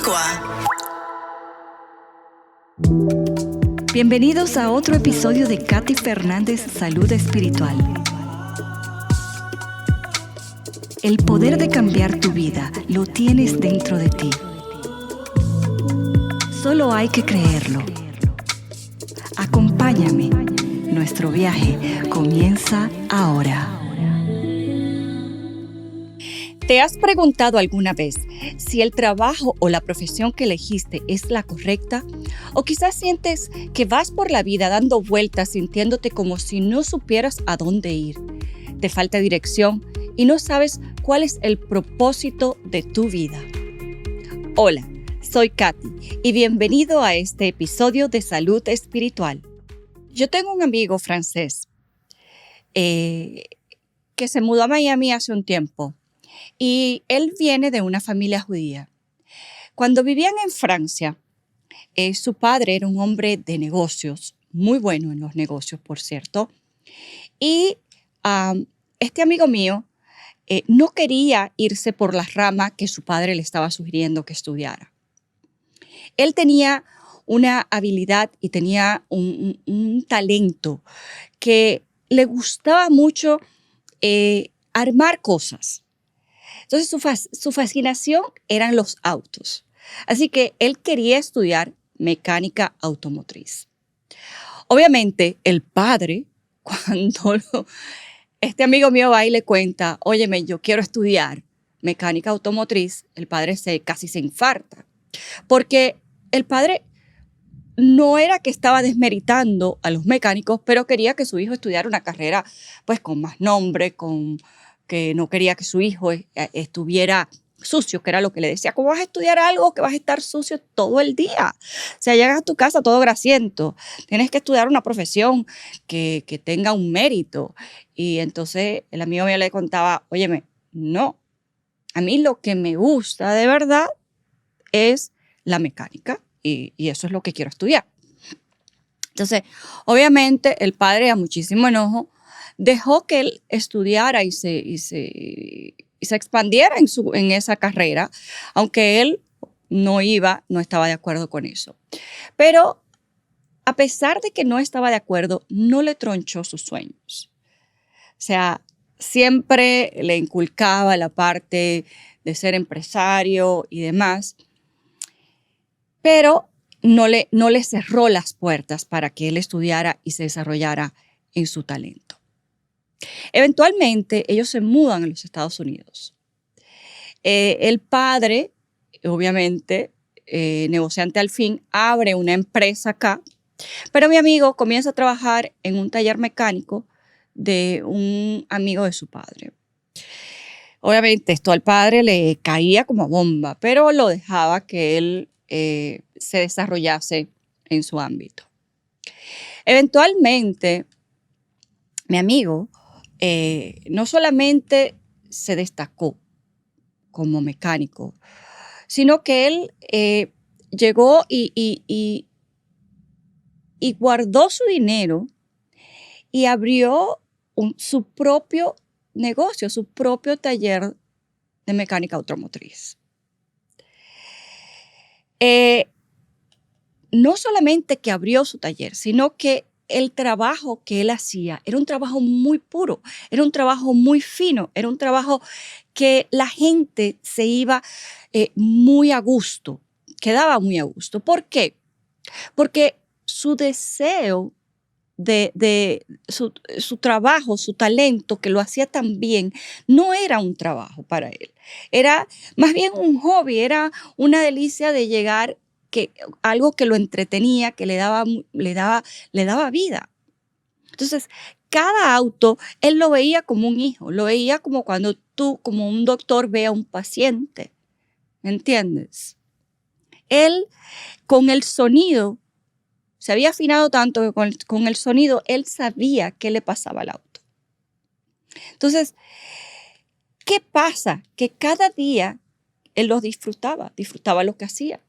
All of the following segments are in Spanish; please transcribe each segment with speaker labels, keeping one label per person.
Speaker 1: agua.
Speaker 2: Bienvenidos a otro episodio de Katy Fernández Salud Espiritual. El poder de cambiar tu vida lo tienes dentro de ti. Solo hay que creerlo. Acompáñame. Nuestro viaje comienza ahora.
Speaker 3: ¿Te has preguntado alguna vez si el trabajo o la profesión que elegiste es la correcta? ¿O quizás sientes que vas por la vida dando vueltas sintiéndote como si no supieras a dónde ir? Te falta dirección y no sabes cuál es el propósito de tu vida. Hola, soy Katy y bienvenido a este episodio de Salud Espiritual. Yo tengo un amigo francés que se mudó a Miami hace un tiempo. Y él viene de una familia judía. Cuando vivían en Francia, su padre era un hombre de negocios, muy bueno en los negocios, por cierto. Y este amigo mío no quería irse por la rama que su padre le estaba sugiriendo que estudiara. Él tenía una habilidad y tenía un talento que le gustaba mucho armar cosas. Entonces su fascinación eran los autos. Así que él quería estudiar mecánica automotriz. Obviamente el padre, cuando este amigo mío va y le cuenta, óyeme, yo quiero estudiar mecánica automotriz, el padre casi se infarta. Porque el padre no era que estaba desmeritando a los mecánicos, pero quería que su hijo estudiara una carrera pues con más nombre, que no quería que su hijo estuviera sucio, que era lo que le decía. ¿Cómo vas a estudiar algo que vas a estar sucio todo el día? O sea, llegas a tu casa todo grasiento. Tienes que estudiar una profesión que tenga un mérito. Y entonces el amigo mío le contaba, óyeme, no, a mí lo que me gusta de verdad es la mecánica y eso es lo que quiero estudiar. Entonces, obviamente el padre, a muchísimo enojo, dejó que él estudiara y se expandiera en esa carrera, aunque él no estaba de acuerdo con eso. Pero a pesar de que no estaba de acuerdo, no le tronchó sus sueños. O sea, siempre le inculcaba la parte de ser empresario y demás, pero no le cerró las puertas para que él estudiara y se desarrollara en su talento. Eventualmente, ellos se mudan a los Estados Unidos. El padre, obviamente, negociante al fin, abre una empresa acá, pero mi amigo comienza a trabajar en un taller mecánico de un amigo de su padre. Obviamente, esto al padre le caía como bomba, pero lo dejaba que él se desarrollase en su ámbito. Eventualmente, mi amigo no solamente se destacó como mecánico, sino que él llegó y guardó su dinero y abrió su propio negocio, su propio taller de mecánica automotriz. No solamente que abrió su taller, sino que el trabajo que él hacía era un trabajo muy puro, era un trabajo muy fino, era un trabajo que la gente se iba muy a gusto, quedaba muy a gusto. ¿Por qué? Porque su deseo de su trabajo, su talento, que lo hacía tan bien, no era un trabajo para él. Era más bien un hobby, era una delicia de llegar, algo que lo entretenía, que le daba vida. Entonces, cada auto, él lo veía como un hijo, lo veía como cuando tú, como un doctor, ve a un paciente. ¿Me entiendes? Él, con el sonido, se había afinado tanto que con el sonido, él sabía qué le pasaba al auto. Entonces, ¿qué pasa? Que cada día él los disfrutaba lo que hacía.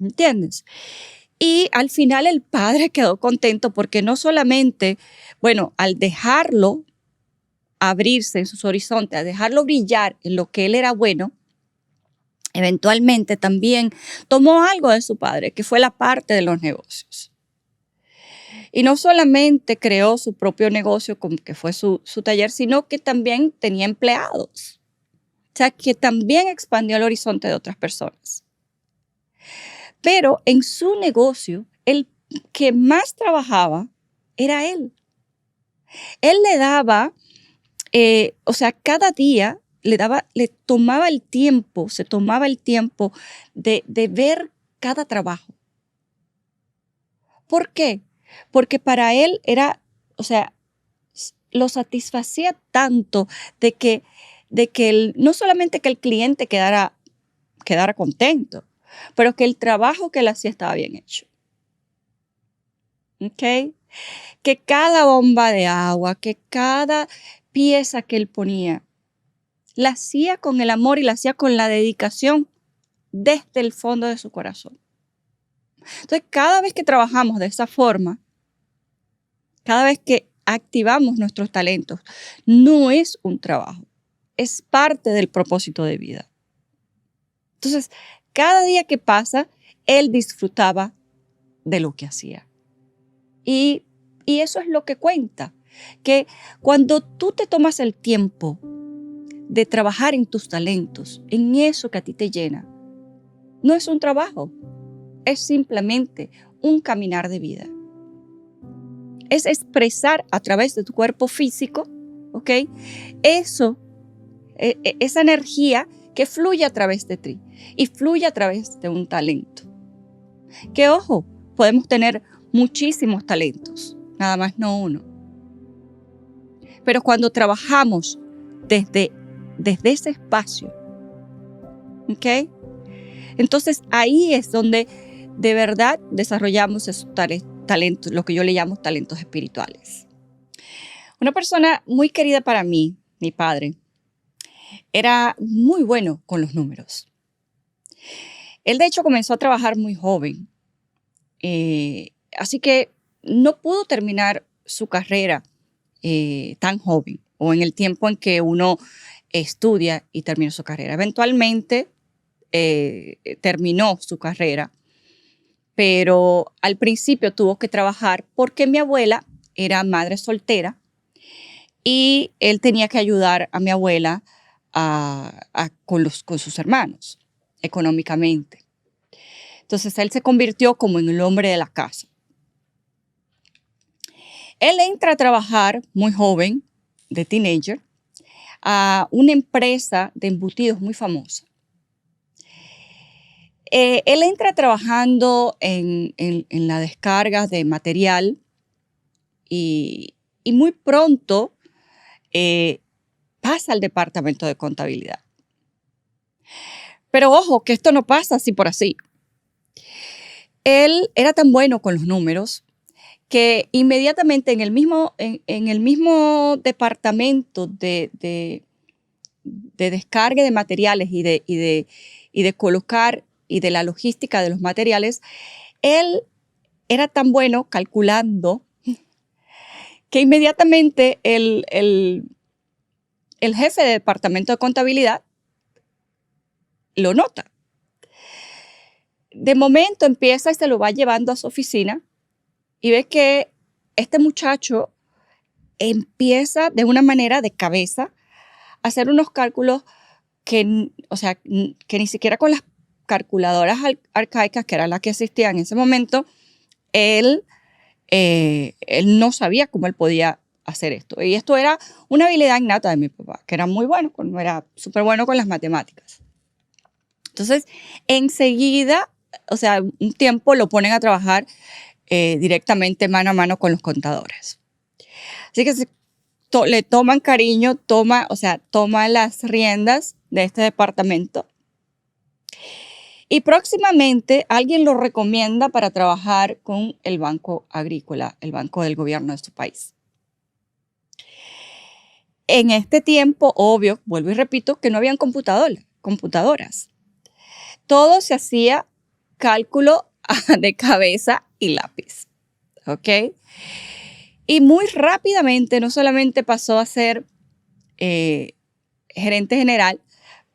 Speaker 3: ¿Entiendes? Y al final el padre quedó contento porque no solamente, bueno, al dejarlo abrirse en sus horizontes, al dejarlo brillar en lo que él era bueno, eventualmente también tomó algo de su padre, que fue la parte de los negocios. Y no solamente creó su propio negocio, como que fue su taller, sino que también tenía empleados. O sea, que también expandió el horizonte de otras personas. Pero en su negocio, el que más trabajaba era él. Él le daba, cada día se tomaba el tiempo de ver cada trabajo. ¿Por qué? Porque para él lo satisfacía tanto de que no solamente que el cliente quedara contento, pero que el trabajo que él hacía estaba bien hecho. ¿Ok? Que cada bomba de agua, que cada pieza que él ponía, la hacía con el amor y la hacía con la dedicación desde el fondo de su corazón. Entonces, cada vez que trabajamos de esa forma, cada vez que activamos nuestros talentos, no es un trabajo, es parte del propósito de vida. Entonces, cada día que pasa, él disfrutaba de lo que hacía. Y eso es lo que cuenta, que cuando tú te tomas el tiempo de trabajar en tus talentos, en eso que a ti te llena, no es un trabajo, es simplemente un caminar de vida. Es expresar a través de tu cuerpo físico, ¿ok? Esa energía que fluye a través de ti y fluye a través de un talento. Que ojo, podemos tener muchísimos talentos, nada más no uno. Pero cuando trabajamos desde ese espacio, ¿ok? Entonces ahí es donde de verdad desarrollamos esos talentos, lo que yo le llamo talentos espirituales. Una persona muy querida para mí, mi padre, era muy bueno con los números. Él de hecho comenzó a trabajar muy joven, así que no pudo terminar su carrera tan joven o en el tiempo en que uno estudia y termina su carrera. Eventualmente terminó su carrera, pero al principio tuvo que trabajar porque mi abuela era madre soltera y él tenía que ayudar a mi abuela con sus hermanos económicamente. Entonces él se convirtió como en el hombre de la casa. Él entra a trabajar muy joven, de teenager, a una empresa de embutidos muy famosa. Él entra trabajando en la descarga de material y muy pronto pasa al departamento de contabilidad. Pero ojo, que esto no pasa así por así. Él era tan bueno con los números que inmediatamente en el mismo departamento de descarga de materiales y de colocar y de la logística de los materiales, él era tan bueno calculando que inmediatamente el jefe de departamento de contabilidad lo nota. De momento empieza y se lo va llevando a su oficina y ve que este muchacho empieza de una manera de cabeza a hacer unos cálculos que ni siquiera con las calculadoras arcaicas, que eran las que existían en ese momento, él no sabía cómo él podía hacer esto. Y esto era una habilidad innata de mi papá, que era muy bueno, era súper bueno con las matemáticas. Entonces, enseguida, un tiempo lo ponen a trabajar directamente mano a mano con los contadores. Así que le toman cariño, toma las riendas de este departamento. Y próximamente alguien lo recomienda para trabajar con el Banco Agrícola, el banco del gobierno de su país. En este tiempo, obvio, vuelvo y repito, que no habían computadoras. Todo se hacía cálculo de cabeza y lápiz. ¿Ok? Y muy rápidamente no solamente pasó a ser gerente general,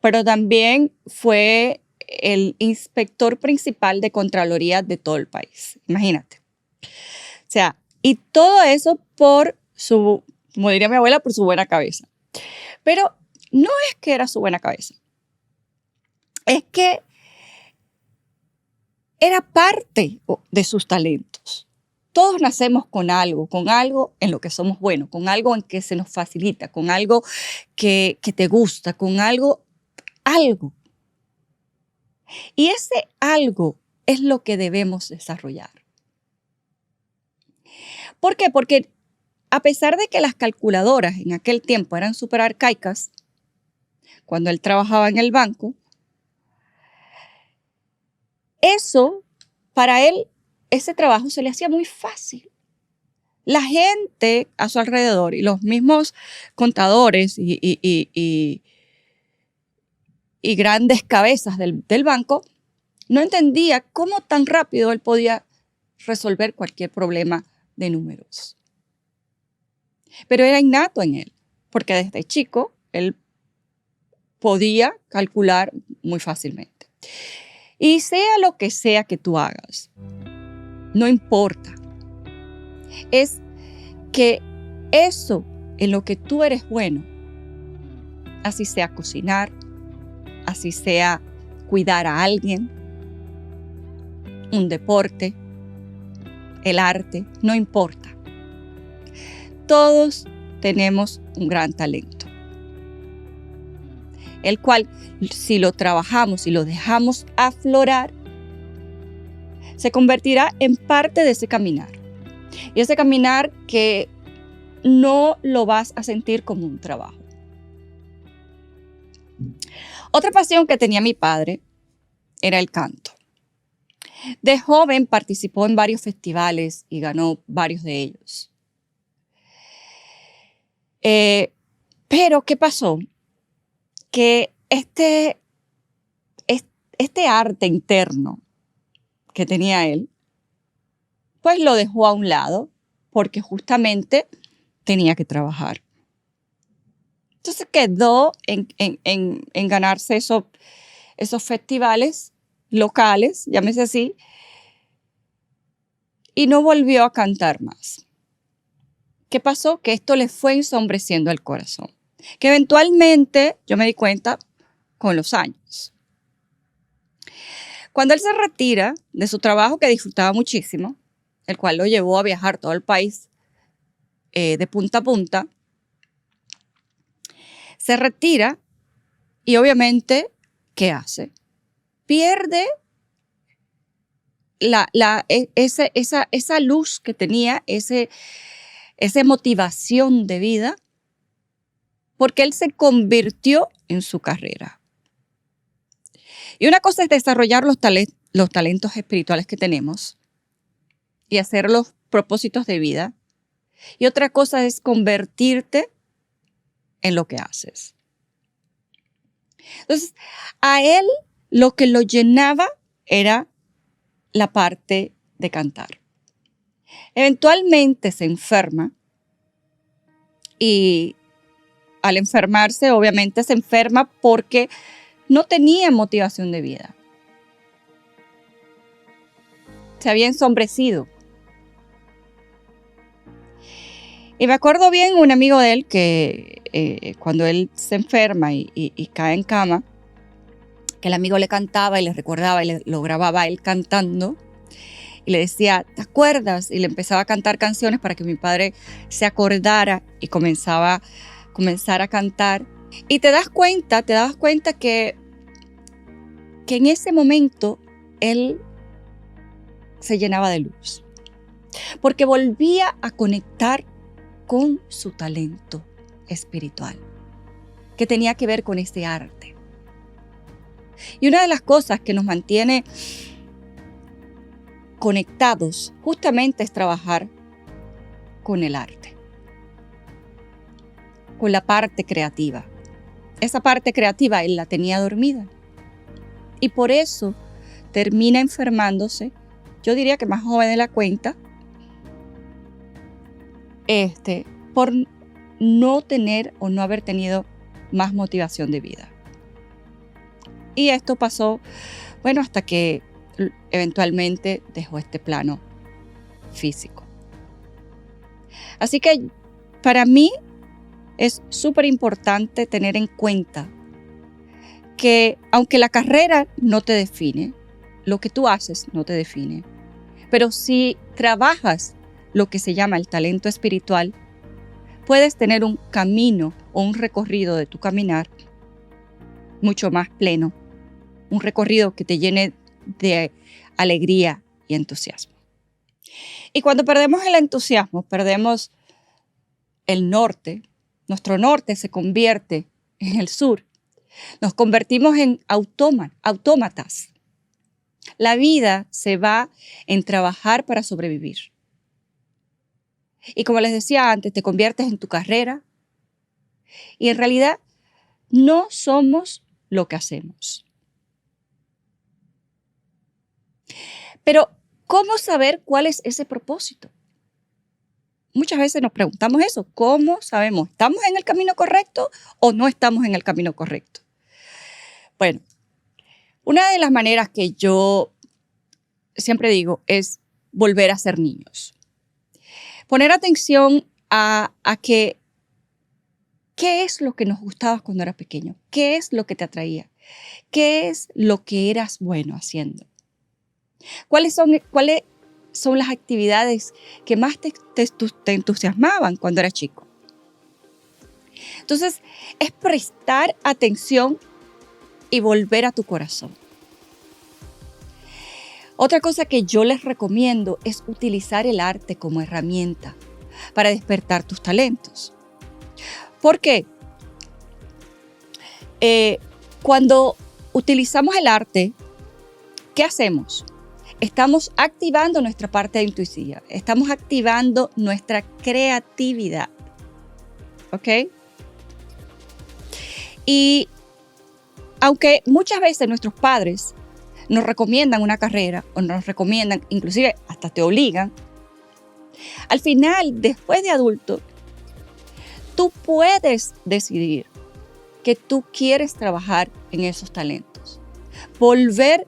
Speaker 3: pero también fue el inspector principal de Contraloría de todo el país. Imagínate. O sea, y todo eso por su, como diría mi abuela, por su buena cabeza. Pero no es que era su buena cabeza. Es que era parte de sus talentos. Todos nacemos con algo en lo que somos buenos, con algo en que se nos facilita, con algo que te gusta, con algo. Y ese algo es lo que debemos desarrollar. ¿Por qué? Porque a pesar de que las calculadoras en aquel tiempo eran súper arcaicas, cuando él trabajaba en el banco, para él, ese trabajo se le hacía muy fácil. La gente a su alrededor y los mismos contadores y grandes cabezas del banco no entendía cómo tan rápido él podía resolver cualquier problema de números. Pero era innato en él, porque desde chico él podía calcular muy fácilmente. Y sea lo que sea que tú hagas, no importa. Es que eso en lo que tú eres bueno, así sea cocinar, así sea cuidar a alguien, un deporte, el arte, no importa. Todos tenemos un gran talento, el cual, si lo trabajamos y lo dejamos aflorar, se convertirá en parte de ese caminar. Y ese caminar que no lo vas a sentir como un trabajo. Otra pasión que tenía mi padre era el canto. De joven participó en varios festivales y ganó varios de ellos. Pero, ¿qué pasó? Que este arte interno que tenía él, pues lo dejó a un lado porque justamente tenía que trabajar. Entonces quedó en ganarse esos festivales locales, llámese así, y no volvió a cantar más. ¿Qué pasó? Que esto le fue ensombreciendo el corazón, que eventualmente yo me di cuenta con los años. Cuando él se retira de su trabajo que disfrutaba muchísimo, el cual lo llevó a viajar todo el país de punta a punta, se retira y obviamente, ¿qué hace? Pierde esa luz que tenía, esa motivación de vida, porque él se convirtió en su carrera. Y una cosa es desarrollar los talentos espirituales que tenemos y hacer los propósitos de vida. Y otra cosa es convertirte en lo que haces. Entonces, a él lo que lo llenaba era la parte de cantar. Eventualmente se enferma y al enfermarse, obviamente se enferma porque no tenía motivación de vida. Se había ensombrecido. Y me acuerdo bien un amigo de él que cuando él se enferma y cae en cama, que el amigo le cantaba y le recordaba y lo grababa él cantando y le decía, ¿te acuerdas? Y le empezaba a cantar canciones para que mi padre se acordara y comenzara a cantar. Y te dabas cuenta que en ese momento él se llenaba de luz, porque volvía a conectar con su talento espiritual, que tenía que ver con ese arte. Y una de las cosas que nos mantiene conectados justamente es trabajar con el arte, con la parte creativa. Esa parte creativa él la tenía dormida y por eso termina enfermándose, yo diría que más joven de la cuenta, por no tener o no haber tenido más motivación de vida. Y esto pasó, bueno, hasta que eventualmente dejó este plano físico. Así que para mí es súper importante tener en cuenta que aunque la carrera no te define, lo que tú haces no te define, pero si trabajas lo que se llama el talento espiritual, puedes tener un camino o un recorrido de tu caminar mucho más pleno, un recorrido que te llene de alegría y entusiasmo. Y cuando perdemos el entusiasmo, perdemos el norte, nuestro norte se convierte en el sur. Nos convertimos en autómatas. La vida se va en trabajar para sobrevivir. Y como les decía antes, te conviertes en tu carrera y en realidad no somos lo que hacemos. Pero, ¿cómo saber cuál es ese propósito? Muchas veces nos preguntamos eso. ¿Cómo sabemos? ¿Estamos en el camino correcto o no estamos en el camino correcto? Bueno, una de las maneras que yo siempre digo es volver a ser niños. Poner atención a qué es lo que nos gustaba cuando eras pequeño, qué es lo que te atraía, qué es lo que eras bueno haciendo, cuáles son las actividades que más te entusiasmaban cuando eras chico. Entonces, es prestar atención y volver a tu corazón. Otra cosa que yo les recomiendo es utilizar el arte como herramienta para despertar tus talentos. ¿Por qué? Cuando utilizamos el arte, ¿qué hacemos? Estamos activando nuestra parte intuitiva, estamos activando nuestra creatividad. ¿Ok? Y aunque muchas veces nuestros padres nos recomiendan una carrera o nos recomiendan, inclusive hasta te obligan, al final, después de adulto, tú puedes decidir que tú quieres trabajar en esos talentos, volver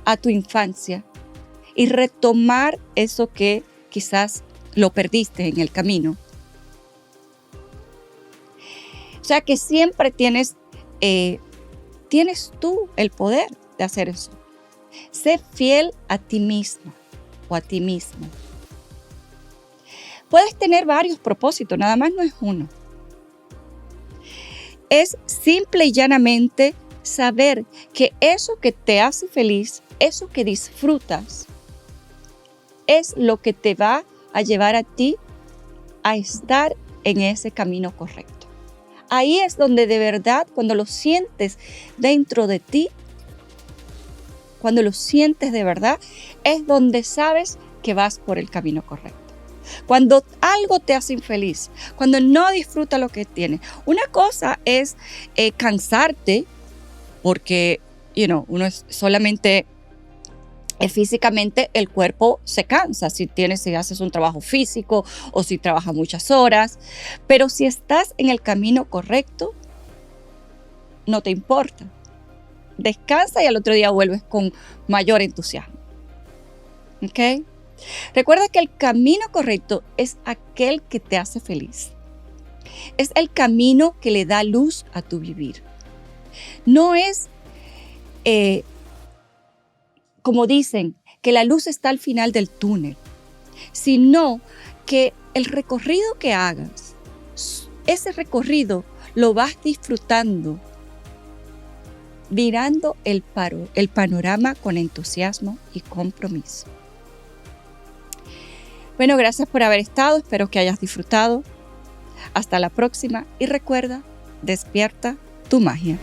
Speaker 3: a tu infancia y retomar eso que quizás lo perdiste en el camino. O sea que siempre tienes tú el poder de hacer eso. Sé fiel a ti misma o a ti mismo. Puedes tener varios propósitos, nada más no es uno. Es simple y llanamente saber que eso que te hace feliz, eso que disfrutas, es lo que te va a llevar a ti a estar en ese camino correcto. Ahí es donde de verdad, cuando lo sientes dentro de ti, cuando lo sientes de verdad, es donde sabes que vas por el camino correcto. Cuando algo te hace infeliz, cuando no disfrutas lo que tienes. Una cosa es cansarte porque, uno es solamente físicamente el cuerpo se cansa si haces un trabajo físico o si trabajas muchas horas. Pero si estás en el camino correcto, no te importa. Descansa y al otro día vuelves con mayor entusiasmo. ¿Ok? Recuerda que el camino correcto es aquel que te hace feliz. Es el camino que le da luz a tu vivir. No es, como dicen, que la luz está al final del túnel, sino que el recorrido que hagas, ese recorrido lo vas disfrutando, mirando el panorama con entusiasmo y compromiso. Bueno, gracias por haber estado, espero que hayas disfrutado. Hasta la próxima y recuerda, despierta tu magia.